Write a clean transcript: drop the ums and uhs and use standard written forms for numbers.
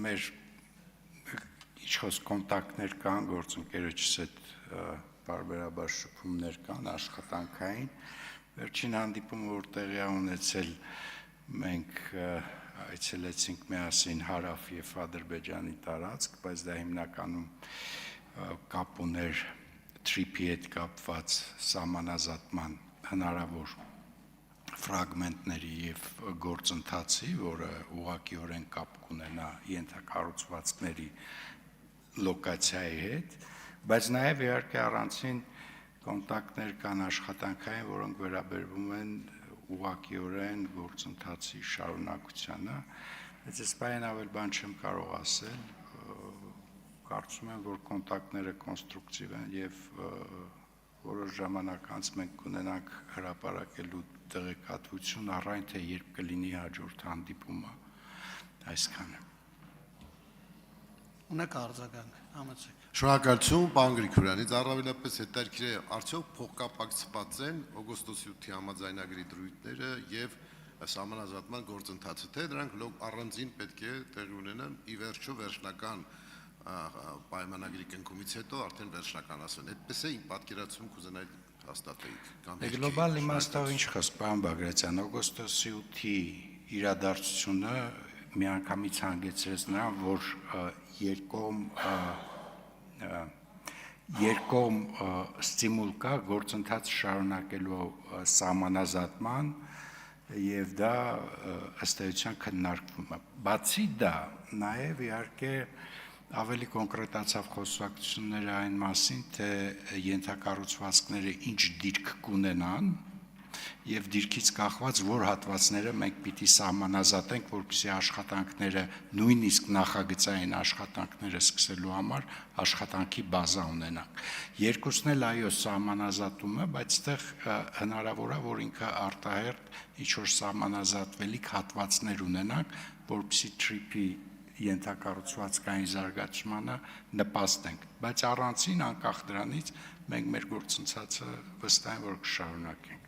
մեր իշխոս կոնտակտներ կան, գործընկերոջս հետ բարբերաբար շփումներ կան, աշխատանքային։ Վերջին հանդիպումը, որ տեղի է ունեցել, մենք այցելեցինք միասին Հարավ եւ Ադրբեջանի տարածք, բայց դա հիմնականում կապ ուներ TRIP-ի հետ կապված սահմանազատման հնարավոր ֆրագմենտների եւ գործընթացի, որը ուղղակիորեն կապ կունենա ենթակառուցվածքների լոկացիայի հետ, բայց նաեւ իհարկե առանցին կոնտակտներ կան աշխատանքային, որոնք վերաբերվում են ուղղակիորեն գործընթացի շարունակությանը, բայց ես բան ավել բան չեմ կարող ասել, կարծում եմ, որ կոնտակտները կոնստրուկտիվ են եւ որոշ ժամանակ անց մենք կունենանք հրապարակելու տեղեկատվություն առայն թե երբ կլինի հաջորդ հանդիպումը, այսքանը։ Ունեք արձագանք, համեցեք։ Շնորհակալություն, պարոն Գրիգորյանի, առավելապես հետաքրքիր է, արդյոք փոխկապակցված են օգոստոսի 8-ի համաձայնագրի դրույթները եւ սահմանազատման գործընթացը, թե դրանք առանձին պետք է տեղի ունենան ի վերջո վերջնական պայմանագրի կնքումից հետո արդեն վերջնականացան։ Այդպես է իմ պատկերացում կուզենայի հաստատեիք կամ գլոբալ իմաստով ինչ խոսք, պարոն Բագրատյան, օգոստոսի 8-ի իրադարձությունը միանգամից հանգեցրեց նրան, որ երկկողմ ստիմուլ կա գործընթաց շարունակելու սահմանազատման եւ դա ըստ էության քննարկվում է։ Բացի դա, նաեւ իհարկե ավելի կոնկրետացավ խոսակցությունները այն մասին, թե ենթակառուցվածքները ինչ դիրք կունենան եւ դիրքից կախված որ հատվածները մենք պիտի սահմանազատենք, որպեսզի աշխատանքները նույնիսկ նախագծային աշխատանքները սկսելու համար աշխատանքի բազա ունենանք։ Երկուսն էլ այո սահմանազատում է, բայց այդտեղ հնարավոր է որ ինքը արտահերթ ինչ որ սահմանազատվելիք հատվածներ ունենանք, որպեսզի TRIP-ի ենթակառուցվածքային զարգացմանը նպաստենք, բայց առանցին անկախ դրանից մենք մեր գործընթացը վստահ եմ որ կշարունակենք։